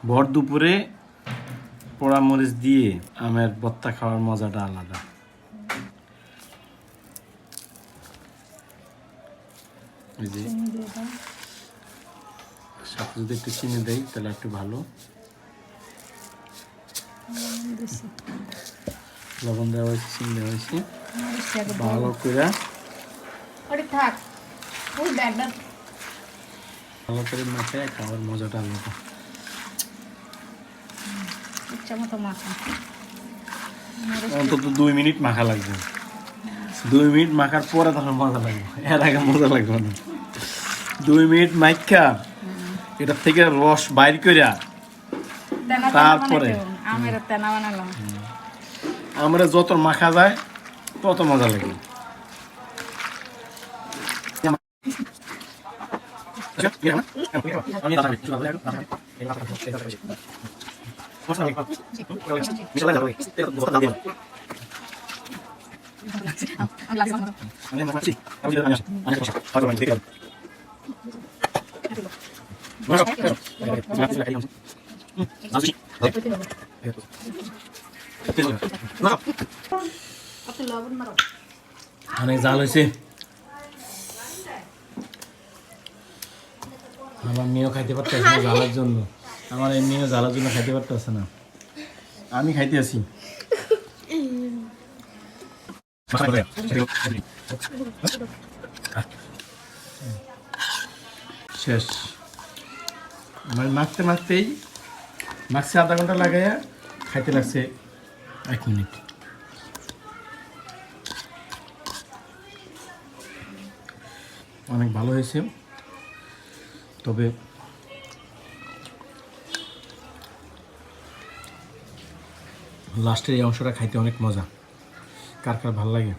ভর দুপুরে পোড়া মরিচ দিয়ে আমের ভর্তা খাওয়ার মজাটা আলাদা। এই যে সাথে যদি একটু চিনি দেয় তাহলে একটু ভালো। লবণ দেওয়া হয়েছে, চিনি দেওয়া হয়েছে, ভালো করে ভালো করে মাখে খাওয়ার মজাটা আলাদা। অন্তত 2 মিনিট মাখা লাগবে। 2 মিনিট মাখার পরে তখন মজা লাগবে, এর আগে মজা লাগবে না। 2 মিনিট মাখা এটার থেকে রস বাইর করে তারপরে আমরা যত মাখা যায় তত মজা লাগে। অনেক জাল হয়েছে, আমার মেয়েও খাইতে পারতেছে না জ্বালার জন্য। আমার এই মেয়েও জ্বালার জন্য খাইতে পারতেছে না, আমি খাইতে আছি। শেষ আমার মাখতে মাখতেই মাখছে আধা ঘন্টা লাগাইয়া খাইতে লাগছে 1 মিনিট। অনেক ভালো হয়েছে, তবে লাস্টের এই অংশটা খাইতে অনেক মজা। কার কার ভালো লাগে?